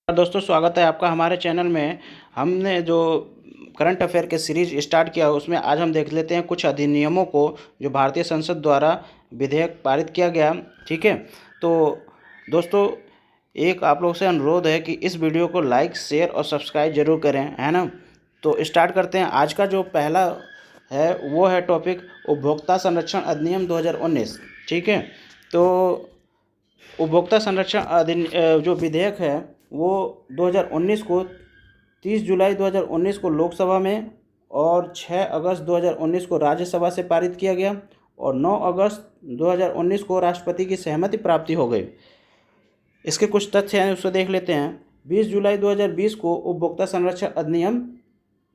दोस्तों, स्वागत है आपका हमारे चैनल में। हमने जो करंट अफेयर के सीरीज स्टार्ट किया उसमें आज हम देख लेते हैं कुछ अधिनियमों को जो भारतीय संसद द्वारा विधेयक पारित किया गया। ठीक है, तो दोस्तों एक आप लोग से अनुरोध है कि इस वीडियो को लाइक, शेयर और सब्सक्राइब जरूर करें, है ना। तो स्टार्ट करते हैं। आज का जो पहला है वो है टॉपिक उपभोक्ता संरक्षण अधिनियम 2019। ठीक है, तो उपभोक्ता संरक्षण जो विधेयक है वो 2019 को 30 जुलाई 2019 को लोकसभा में और 6 अगस्त 2019 को राज्यसभा से पारित किया गया और 9 अगस्त 2019 को राष्ट्रपति की सहमति प्राप्ति हो गई। इसके कुछ तथ्य हैं, उसको देख लेते हैं। 20 जुलाई 2020 को उपभोक्ता संरक्षण अधिनियम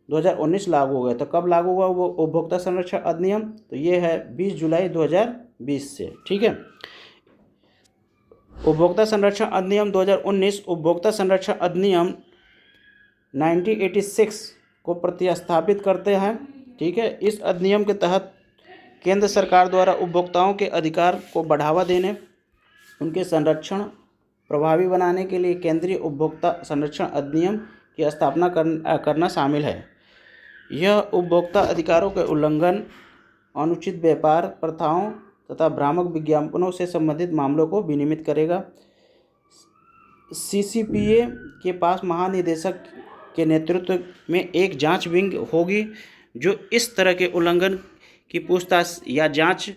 2019 लागू हो गया। तो कब लागू हुआ वो उपभोक्ता संरक्षण अधिनियम? तो ये है 20 जुलाई 2020 से। ठीक है, उपभोक्ता संरक्षण अधिनियम 2019 उपभोक्ता संरक्षण अधिनियम 1986 को प्रतिस्थापित करते हैं। ठीक है, इस अधिनियम के तहत केंद्र सरकार द्वारा उपभोक्ताओं के अधिकार को बढ़ावा देने, उनके संरक्षण प्रभावी बनाने के लिए केंद्रीय उपभोक्ता संरक्षण अधिनियम की स्थापना करना शामिल है। यह उपभोक्ता अधिकारों के उल्लंघन, अनुचित व्यापार प्रथाओं तथा भ्रामक विज्ञापनों से संबंधित मामलों को विनियमित करेगा। सीसीपीए के पास महानिदेशक के नेतृत्व में एक जांच विंग होगी जो इस तरह के उल्लंघन की पूछताछ या जांच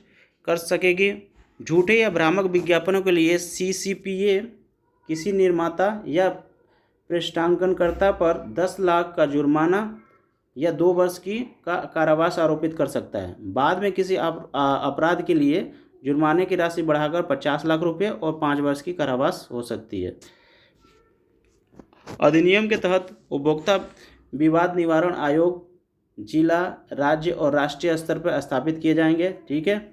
कर सकेगी। झूठे या भ्रामक विज्ञापनों के लिए सीसीपीए किसी निर्माता या पृष्ठांकनकर्ता पर 10 लाख का जुर्माना या 2 वर्ष की कारावास आरोपित कर सकता है। बाद में किसी अपराध के लिए जुर्माने की राशि बढ़ाकर 50 लाख रुपये और 5 वर्ष की कारावास हो सकती है। अधिनियम के तहत उपभोक्ता विवाद निवारण आयोग जिला, राज्य और राष्ट्रीय स्तर पर स्थापित किए जाएंगे। ठीक है,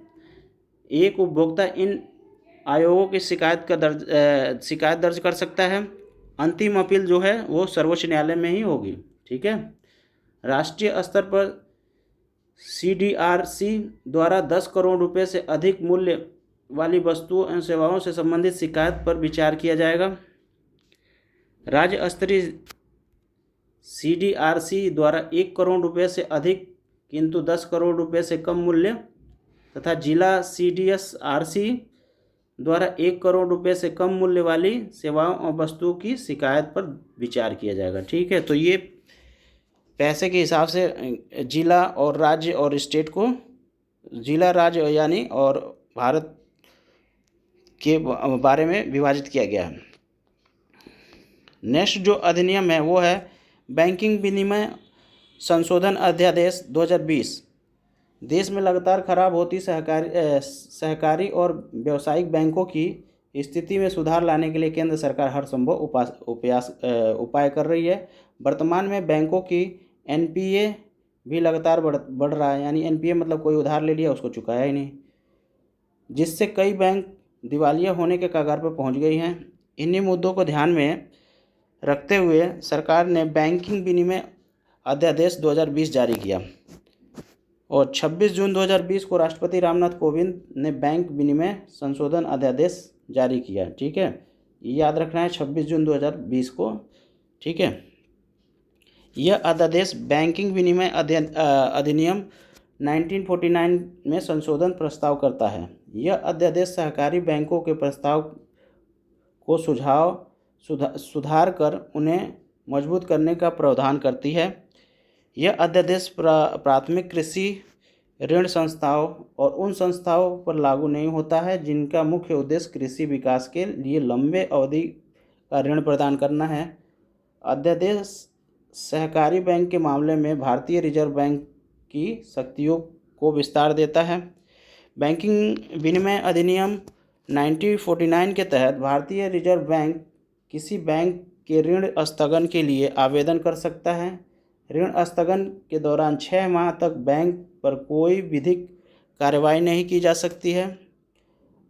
एक उपभोक्ता इन आयोगों की शिकायत दर्ज कर सकता है। अंतिम अपील जो है वो सर्वोच्च न्यायालय में ही होगी। ठीक है, राष्ट्रीय स्तर पर सीडीआरसी द्वारा 10 करोड़ रुपए से अधिक मूल्य वाली वस्तुओं एवं सेवाओं से संबंधित शिकायत पर विचार किया जाएगा। राज्य स्तरीय सीडीआरसी द्वारा 1 करोड़ रुपए से अधिक किंतु 10 करोड़ रुपए से कम मूल्य तथा जिला सीडीएसआरसी द्वारा 1 करोड़ रुपए से कम मूल्य वाली सेवाओं और वस्तुओं की शिकायत पर विचार किया जाएगा। ठीक है, तो ये पैसे के हिसाब से जिला और राज्य और स्टेट को, जिला, राज्य यानी और भारत के बारे में विभाजित किया गया है। नेक्स्ट जो अधिनियम है वो है बैंकिंग विनिमय संशोधन अध्यादेश 2020। देश में लगातार खराब होती सहकारी और व्यावसायिक बैंकों की स्थिति में सुधार लाने के लिए केंद्र सरकार हर संभव उपाय कर रही है। वर्तमान में बैंकों की एनपीए भी लगातार बढ़ रहा है, यानी एनपीए मतलब कोई उधार ले लिया उसको चुकाया ही नहीं, जिससे कई बैंक दिवालिया होने के कगार पर पहुंच गई हैं। इन्हीं मुद्दों को ध्यान में रखते हुए सरकार ने बैंकिंग विनिमय अध्यादेश 2020 जारी किया और 26 जून 2020 को राष्ट्रपति रामनाथ कोविंद ने बैंक विनिमय संशोधन अध्यादेश जारी किया। ठीक है, याद रखना है 26 जून 2020 को। ठीक है, यह अध्यादेश बैंकिंग विनिमय अधिनियम 1949 में संशोधन प्रस्ताव करता है। यह अध्यादेश सहकारी बैंकों के प्रस्ताव को सुधार कर उन्हें मजबूत करने का प्रावधान करती है। यह अध्यादेश प्राथमिक कृषि ऋण संस्थाओं और उन संस्थाओं पर लागू नहीं होता है जिनका मुख्य उद्देश्य कृषि विकास के लिए लंबे अवधि का ऋण प्रदान करना है। अध्यादेश सहकारी बैंक के मामले में भारतीय रिजर्व बैंक की शक्तियों को विस्तार देता है। बैंकिंग विनिमय अधिनियम 1949 के तहत भारतीय रिजर्व बैंक किसी बैंक के ऋण स्थगन के लिए आवेदन कर सकता है। ऋण स्थगन के दौरान 6 माह तक बैंक पर कोई विधिक कार्रवाई नहीं की जा सकती है।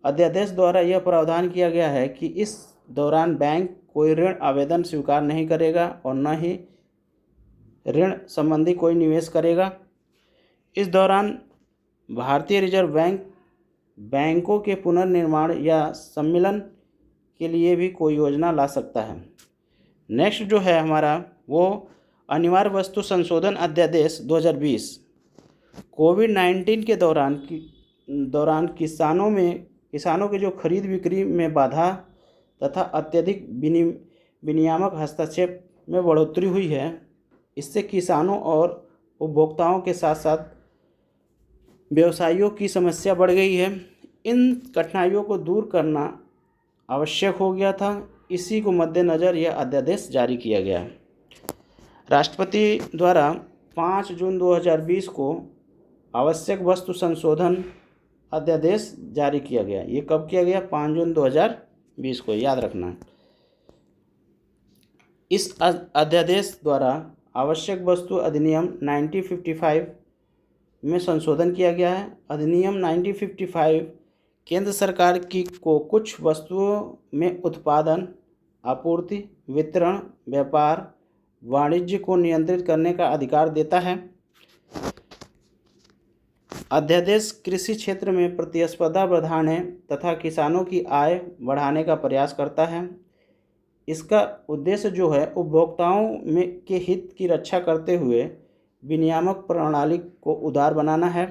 अध्यादेश द्वारा यह प्रावधान किया गया है कि इस दौरान बैंक कोई ऋण आवेदन स्वीकार नहीं करेगा और न ही ऋण संबंधी कोई निवेश करेगा। इस दौरान भारतीय रिजर्व बैंक बैंकों के पुनर्निर्माण या सम्मिलन के लिए भी कोई योजना ला सकता है। नेक्स्ट जो है हमारा वो अनिवार्य वस्तु संशोधन अध्यादेश 2020। कोविड-19 के दौरान किसानों के जो खरीद बिक्री में बाधा तथा अत्यधिक विनियामक हस्तक्षेप में बढ़ोतरी हुई है। इससे किसानों और उपभोक्ताओं के साथ साथ व्यवसायियों की समस्या बढ़ गई है। इन कठिनाइयों को दूर करना आवश्यक हो गया था। इसी को मद्देनज़र यह अध्यादेश जारी किया गया। राष्ट्रपति द्वारा 5 जून 2020 को आवश्यक वस्तु संशोधन अध्यादेश जारी किया गया। ये कब किया गया? 5 जून 2020 को, याद रखना। इस अध्यादेश द्वारा आवश्यक वस्तु अधिनियम 1955 में संशोधन किया गया है। अधिनियम 1955 केंद्र सरकार को कुछ वस्तुओं में उत्पादन, आपूर्ति, वितरण, व्यापार, वाणिज्य को नियंत्रित करने का अधिकार देता है। अध्यादेश कृषि क्षेत्र में प्रतिस्पर्धा बढ़ाने तथा किसानों की आय बढ़ाने का प्रयास करता है। इसका उद्देश्य जो है उपभोक्ताओं के हित की रक्षा करते हुए विनियामक प्रणाली को उदार बनाना है।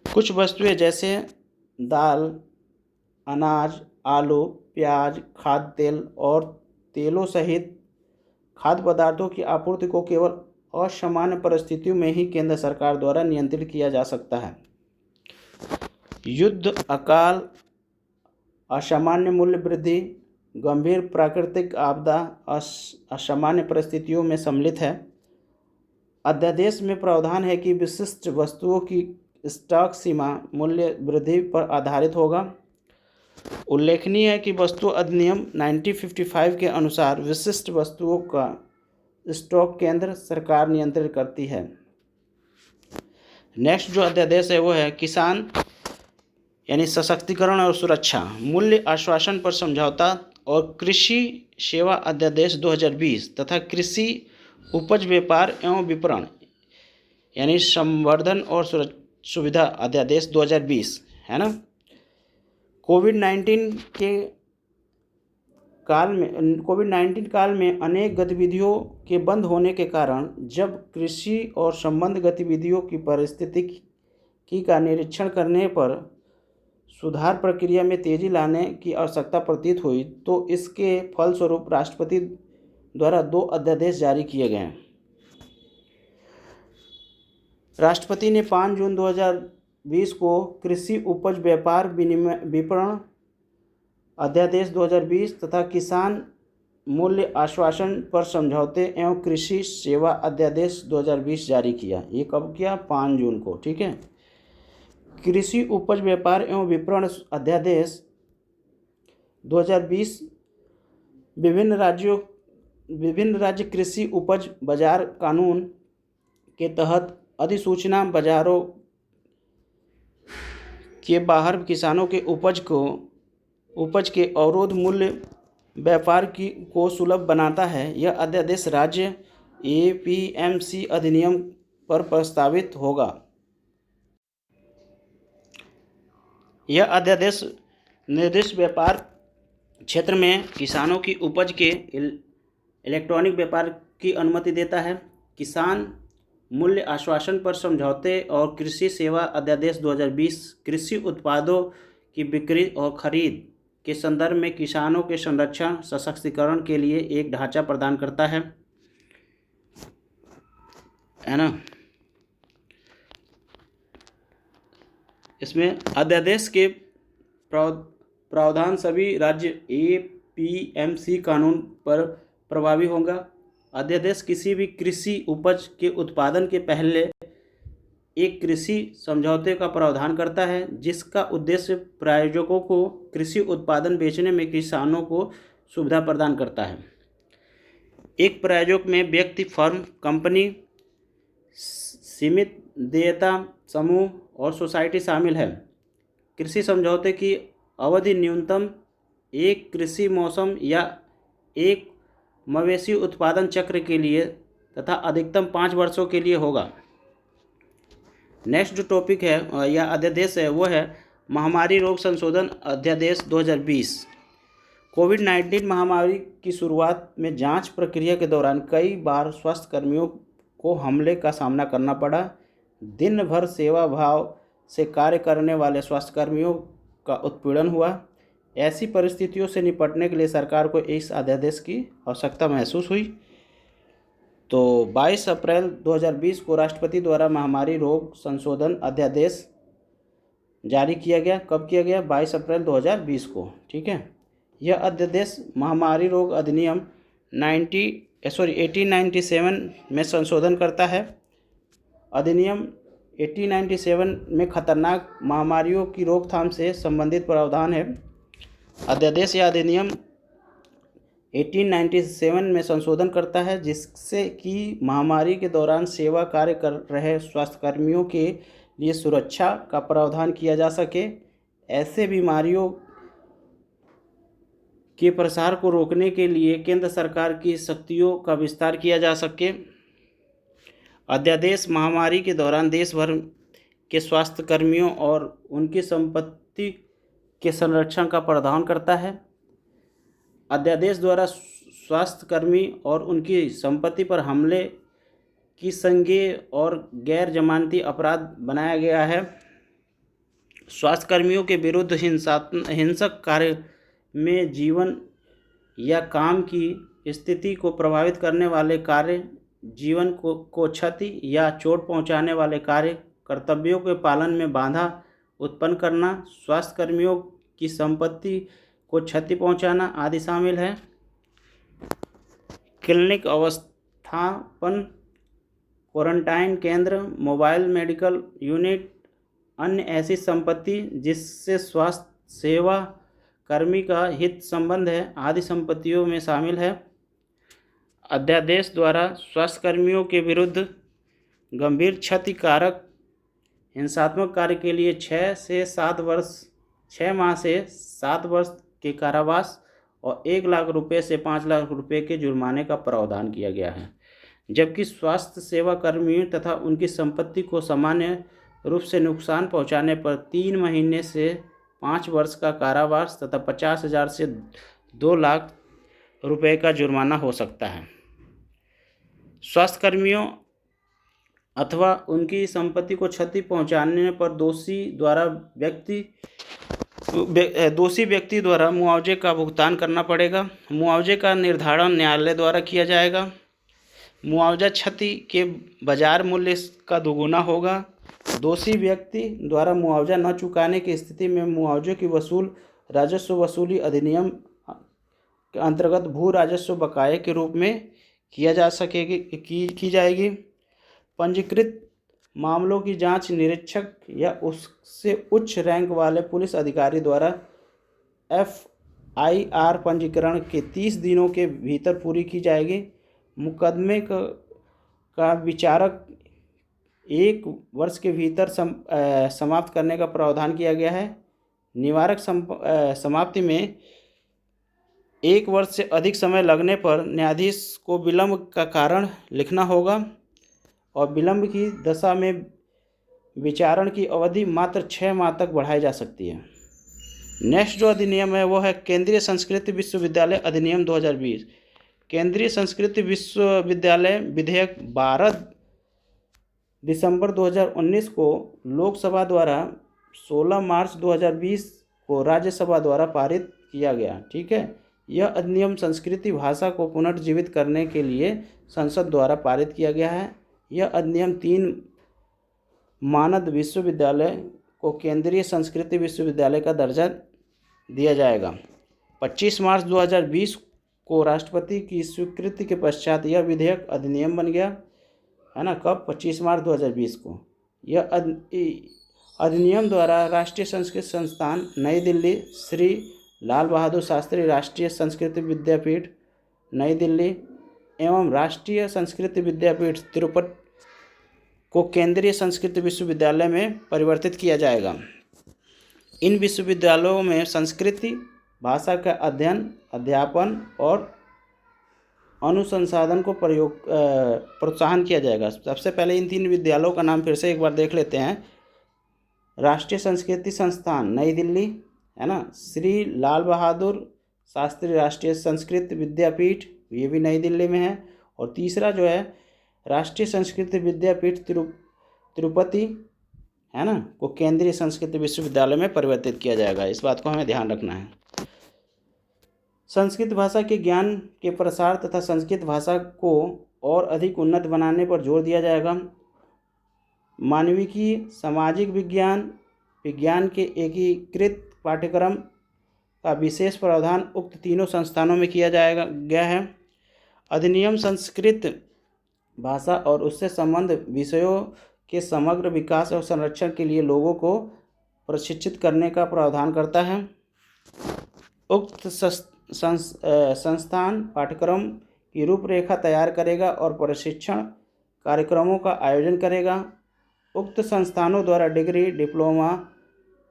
कुछ वस्तुएं जैसे दाल, अनाज, आलू, प्याज, खाद्य तेल और तेलों सहित खाद्य पदार्थों की आपूर्ति को केवल असामान्य परिस्थितियों में ही केंद्र सरकार द्वारा नियंत्रित किया जा सकता है। युद्ध, अकाल, असामान्य मूल्य वृद्धि, गंभीर प्राकृतिक आपदा असामान्य परिस्थितियों में सम्मिलित है। अध्यादेश में प्रावधान है कि विशिष्ट वस्तुओं की स्टॉक सीमा मूल्य वृद्धि पर आधारित होगा। उल्लेखनीय है कि वस्तु अधिनियम 1955 के अनुसार विशिष्ट वस्तुओं का स्टॉक केंद्र सरकार नियंत्रित करती है। नेक्स्ट जो अध्यादेश है वो है किसान यानी सशक्तिकरण और सुरक्षा, मूल्य आश्वासन पर समझौता और कृषि सेवा अध्यादेश 2020 तथा कृषि उपज व्यापार एवं विपणन यानी संवर्धन और सुविधा अध्यादेश 2020 है ना। कोविड-19 काल में अनेक गतिविधियों के बंद होने के कारण जब कृषि और संबद्ध गतिविधियों की परिस्थिति का निरीक्षण करने पर सुधार प्रक्रिया में तेजी लाने की आवश्यकता प्रतीत हुई, तो इसके फलस्वरूप राष्ट्रपति द्वारा 2 अध्यादेश जारी किए गए। राष्ट्रपति ने 5 जून 2020 को कृषि उपज व्यापार विपणन अध्यादेश 2020 तथा किसान मूल्य आश्वासन पर समझौते एवं कृषि सेवा अध्यादेश 2020 जारी किया। ये कब किया? 5 जून को, ठीक है। कृषि उपज व्यापार एवं विपणन अध्यादेश 2020 विभिन्न राज्य कृषि उपज बाजार कानून के तहत अधिसूचना बाजारों के बाहर किसानों के उपज के अवरोध मूल्य व्यापार को सुलभ बनाता है। यह अध्यादेश राज्य एपीएमसी अधिनियम पर प्रस्तावित होगा। यह अध्यादेश निर्दिष्ट व्यापार क्षेत्र में किसानों की उपज के इलेक्ट्रॉनिक व्यापार की अनुमति देता है। किसान मूल्य आश्वासन पर समझौते और कृषि सेवा अध्यादेश 2020 कृषि उत्पादों की बिक्री और खरीद के संदर्भ में किसानों के संरक्षण सशक्तिकरण के लिए एक ढांचा प्रदान करता है ना। इसमें अध्यादेश के प्रावधान सभी राज्य एपीएमसी कानून पर प्रभावी होगा। अध्यादेश किसी भी कृषि उपज के उत्पादन के पहले एक कृषि समझौते का प्रावधान करता है, जिसका उद्देश्य प्रायोजकों को कृषि उत्पादन बेचने में किसानों को सुविधा प्रदान करता है। एक प्रायोजक में व्यक्ति, फर्म, कंपनी, सीमित देयता समूह और सोसाइटी शामिल है। कृषि समझौते की अवधि न्यूनतम एक कृषि मौसम या एक मवेशी उत्पादन चक्र के लिए तथा अधिकतम 5 वर्षों के लिए होगा। नेक्स्ट जो टॉपिक है या अध्यादेश है वो है महामारी रोग संशोधन अध्यादेश 2020। कोविड-19 महामारी की शुरुआत में जांच प्रक्रिया के दौरान कई बार स्वास्थ्यकर्मियों को हमले का सामना करना पड़ा। दिन भर सेवा भाव से कार्य करने वाले स्वास्थ्यकर्मियों का उत्पीड़न हुआ। ऐसी परिस्थितियों से निपटने के लिए सरकार को इस अध्यादेश की आवश्यकता महसूस हुई। तो 22 अप्रैल 2020 को राष्ट्रपति द्वारा महामारी रोग संशोधन अध्यादेश जारी किया गया। कब किया गया? 22 अप्रैल 2020 को। ठीक है। यह अध्यादेश महामारी रोग अधिनियम 1897 में संशोधन करता है। अधिनियम 1897 में खतरनाक महामारियों की रोकथाम से संबंधित प्रावधान है। अध्यादेश या अधिनियम 1897 में संशोधन करता है जिससे कि महामारी के दौरान सेवा कार्य कर रहे स्वास्थ्यकर्मियों के लिए सुरक्षा का प्रावधान किया जा सके। ऐसे बीमारियों के प्रसार को रोकने के लिए केंद्र सरकार की शक्तियों का विस्तार किया जा सके। अध्यादेश महामारी के दौरान देश भर के स्वास्थ्यकर्मियों और उनकी संपत्ति के संरक्षण का प्रावधान करता है। अध्यादेश द्वारा स्वास्थ्यकर्मी और उनकी संपत्ति पर हमले की संज्ञेय और गैर जमानती अपराध बनाया गया है। स्वास्थ्यकर्मियों के विरुद्ध हिंसक कार्य में जीवन या काम की स्थिति को प्रभावित करने वाले कार्य, जीवन को क्षति या चोट पहुंचाने वाले कार्य, कर्तव्यों के पालन में बाधा उत्पन्न करना, स्वास्थ्यकर्मियों की संपत्ति को क्षति पहुंचाना आदि शामिल है। क्लिनिक अवस्थापन, क्वारंटाइन केंद्र, मोबाइल मेडिकल यूनिट, अन्य ऐसी संपत्ति जिससे स्वास्थ्य सेवा कर्मी का हित संबंध है आदि संपत्तियों में शामिल है। अध्यादेश द्वारा स्वास्थ्यकर्मियों के विरुद्ध गंभीर क्षतिकारक हिंसात्मक कार्य के लिए 6 माह से 7 वर्ष के कारावास और 1 लाख रुपये से 5 लाख रुपये के जुर्माने का प्रावधान किया गया है। जबकि स्वास्थ्य सेवा कर्मियों तथा उनकी संपत्ति को सामान्य रूप से नुकसान पहुंचाने पर 3 महीने से 5 वर्ष का कारावास तथा 50,000 से 2 लाख रुपये का जुर्माना हो सकता है। स्वास्थ्यकर्मियों अथवा उनकी संपत्ति को क्षति पहुंचाने पर दोषी व्यक्ति द्वारा मुआवजे का भुगतान करना पड़ेगा। मुआवजे का निर्धारण न्यायालय द्वारा किया जाएगा। मुआवजा क्षति के बाजार मूल्य का दोगुना होगा। दोषी व्यक्ति द्वारा मुआवजा न चुकाने की स्थिति में मुआवजे की राजस्व वसूली अधिनियम के अंतर्गत भू राजस्व बकाये के रूप में की जाएगी। पंजीकृत मामलों की जांच निरीक्षक या उससे उच्च रैंक वाले पुलिस अधिकारी द्वारा FIR पंजीकरण के 30 दिनों के भीतर पूरी की जाएगी। मुकदमे का विचारक 1 वर्ष के भीतर समाप्त करने का प्रावधान किया गया है। निवारक समाप्ति में 1 वर्ष से अधिक समय लगने पर न्यायाधीश को विलंब का कारण लिखना होगा और विलंब की दशा में विचारण की अवधि मात्र 6 माह तक बढ़ाई जा सकती है। नेक्स्ट जो अधिनियम है वो है केंद्रीय संस्कृत विश्वविद्यालय अधिनियम 2020। केंद्रीय संस्कृत विश्वविद्यालय विधेयक 12 दिसंबर 2019 को लोकसभा द्वारा 16 मार्च 2020 को राज्यसभा द्वारा पारित किया गया। ठीक है। यह अधिनियम संस्कृत भाषा को पुनर्जीवित करने के लिए संसद द्वारा पारित किया गया है। यह अधिनियम 3 मानद विश्वविद्यालय को केंद्रीय संस्कृत विश्वविद्यालय का दर्जा दिया जाएगा। 25 मार्च 2020 को राष्ट्रपति की स्वीकृति के पश्चात यह विधेयक अधिनियम बन गया है ना। कब? 25 मार्च 2020 को। यह अधिनियम द्वारा राष्ट्रीय संस्कृत संस्थान नई दिल्ली, श्री लाल बहादुर शास्त्री राष्ट्रीय संस्कृत विद्यापीठ नई दिल्ली एवं राष्ट्रीय संस्कृत विद्यापीठ तिरुपति को केंद्रीय संस्कृत विश्वविद्यालय में परिवर्तित किया जाएगा। इन विश्वविद्यालयों में संस्कृति भाषा का अध्ययन, अध्यापन और अनुसंधान को प्रोत्साहन किया जाएगा। सबसे पहले इन 3 विद्यालयों का नाम फिर से एक बार देख लेते हैं। राष्ट्रीय संस्कृति संस्थान नई दिल्ली है ना, श्री लाल बहादुर शास्त्री राष्ट्रीय संस्कृत विद्यापीठ, ये भी नई दिल्ली में है। और तीसरा जो है राष्ट्रीय संस्कृत विद्यापीठ तिरुपति, है ना, को केंद्रीय संस्कृत विश्वविद्यालय में परिवर्तित किया जाएगा। इस बात को हमें ध्यान रखना है। संस्कृत भाषा के ज्ञान के प्रसार तथा संस्कृत भाषा को और अधिक उन्नत बनाने पर जोर दिया जाएगा। मानविकी, सामाजिक विज्ञान, विज्ञान के एकीकृत पाठ्यक्रम का विशेष प्रावधान उक्त तीनों संस्थानों में किया गया है। अधिनियम संस्कृत भाषा और उससे संबद्ध विषयों के समग्र विकास और संरक्षण के लिए लोगों को प्रशिक्षित करने का प्रावधान करता है। उक्त संस्थान पाठ्यक्रम की रूपरेखा तैयार करेगा और प्रशिक्षण कार्यक्रमों का आयोजन करेगा। उक्त संस्थानों द्वारा डिग्री, डिप्लोमा,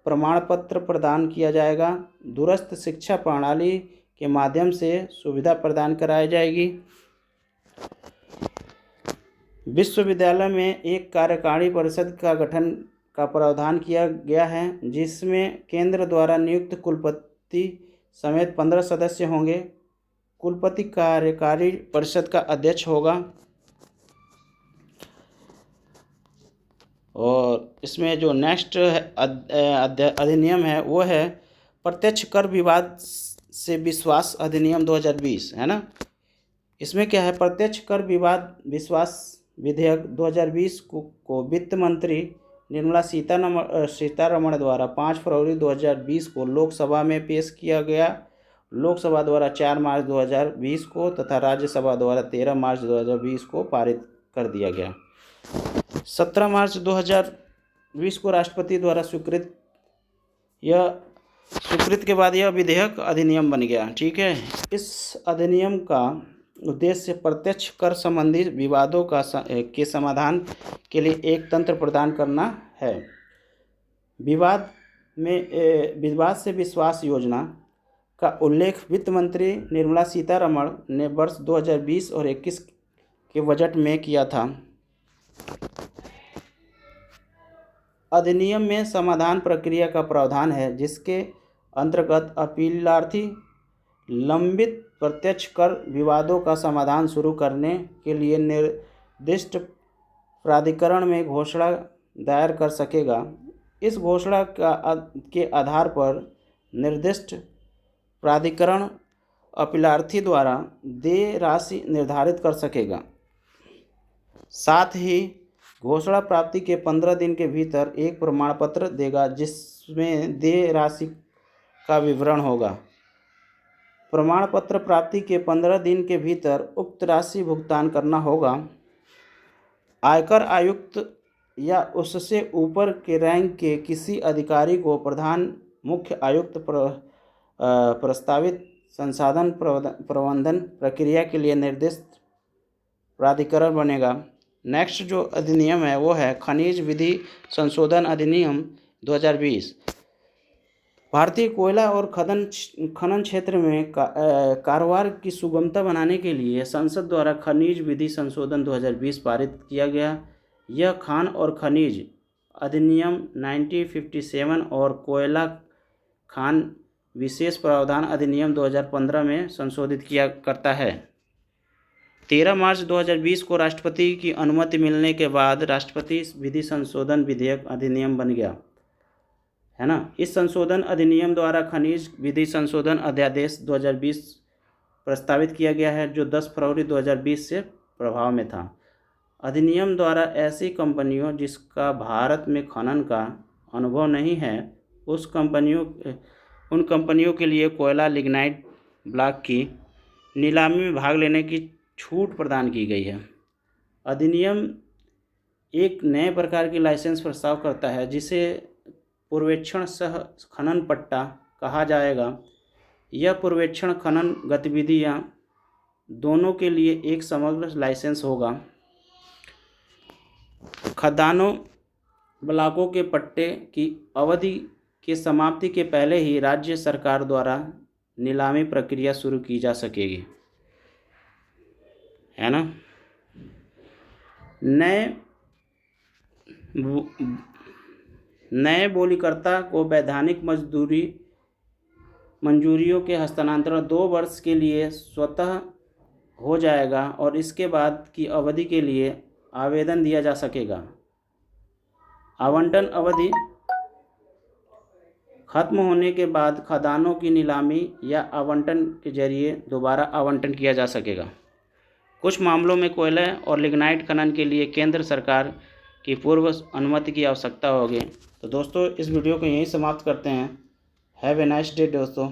प्रमाण पत्र प्रदान किया जाएगा। दूरस्थ शिक्षा प्रणाली के माध्यम से सुविधा प्रदान कराई जाएगी। विश्वविद्यालय में एक कार्यकारिणी परिषद का गठन का प्रावधान किया गया है, जिसमें केंद्र द्वारा नियुक्त कुलपति समेत 15 सदस्य होंगे। कुलपति कार्यकारी परिषद का अध्यक्ष होगा। और इसमें जो नेक्स्ट अधिनियम है वो है प्रत्यक्ष कर विवाद से विश्वास अधिनियम 2020, है ना। इसमें क्या है, प्रत्यक्ष कर विवाद विश्वास विधेयक 2020 को वित्त मंत्री निर्मला सीतारमण द्वारा 5 फरवरी 2020 को लोकसभा में पेश किया गया। लोकसभा द्वारा 4 मार्च 2020 को तथा राज्यसभा द्वारा 13 मार्च 2020 को पारित कर दिया गया। 17 मार्च 2020 को राष्ट्रपति द्वारा स्वीकृत के बाद यह विधेयक अधिनियम बन गया। ठीक है। इस अधिनियम का उद्देश्य प्रत्यक्ष कर संबंधी विवादों के समाधान के लिए एक तंत्र प्रदान करना है। विवाद से विश्वास योजना का उल्लेख वित्त मंत्री निर्मला सीतारमण ने वर्ष 2020 और 21 के बजट में किया था। अधिनियम में समाधान प्रक्रिया का प्रावधान है, जिसके अंतर्गत अपीलार्थी लंबित प्रत्यक्ष कर विवादों का समाधान शुरू करने के लिए निर्दिष्ट प्राधिकरण में घोषणा दायर कर सकेगा। इस घोषणा के आधार पर निर्दिष्ट प्राधिकरण अपीलार्थी द्वारा देय राशि निर्धारित कर सकेगा। साथ ही घोषणा प्राप्ति के 15 दिन के भीतर एक प्रमाण पत्र देगा, जिसमें देय राशि का विवरण होगा। प्रमाण पत्र प्राप्ति के 15 दिन के भीतर उक्त राशि भुगतान करना होगा। आयकर आयुक्त या उससे ऊपर के रैंक के किसी अधिकारी को प्रधान मुख्य आयुक्त प्रस्तावित संसाधन प्रबंधन प्रक्रिया के लिए निर्दिष्ट प्राधिकरण बनेगा। नेक्स्ट जो अधिनियम है वो है खनिज विधि संशोधन अधिनियम 2020। भारतीय कोयला और खनन क्षेत्र में कारोबार की सुगमता बनाने के लिए संसद द्वारा खनिज विधि संशोधन 2020 पारित किया गया। यह खान और खनिज अधिनियम 1957 और कोयला खान विशेष प्रावधान अधिनियम 2015 में संशोधित किया करता है। 13 मार्च 2020 को राष्ट्रपति की अनुमति मिलने के बाद राष्ट्रपति विधि संशोधन विधेयक अधिनियम बन गया, है ना। इस संशोधन अधिनियम द्वारा खनिज विधि संशोधन अध्यादेश 2020 प्रस्तावित किया गया है, जो 10 फरवरी 2020 से प्रभाव में था। अधिनियम द्वारा ऐसी कंपनियों जिसका भारत में खनन का अनुभव नहीं है उन कंपनियों के लिए कोयला लिग्नाइट ब्लॉक की नीलामी में भाग लेने की छूट प्रदान की गई है। अधिनियम एक नए प्रकार की लाइसेंस प्रस्ताव करता है, जिसे पूर्वेक्षण सह खनन पट्टा कहा जाएगा। यह पूर्वेक्षण खनन गतिविधियां दोनों के लिए एक समग्र लाइसेंस होगा। खदानों ब्लॉकों के पट्टे की अवधि की समाप्ति के पहले ही राज्य सरकार द्वारा नीलामी प्रक्रिया शुरू की जा सकेगी, है ना। नए बोलीकर्ता को वैधानिक मंजूरियों के हस्तांतरण 2 वर्ष के लिए स्वतः हो जाएगा और इसके बाद की अवधि के लिए आवेदन दिया जा सकेगा। आवंटन अवधि खत्म होने के बाद खदानों की नीलामी या आवंटन के जरिए दोबारा आवंटन किया जा सकेगा। कुछ मामलों में कोयले और लिग्नाइट खनन के लिए केंद्र सरकार की पूर्व अनुमति की आवश्यकता होगी। तो दोस्तों इस वीडियो को यहीं समाप्त करते हैं। हैव ए नाइस डे दोस्तों।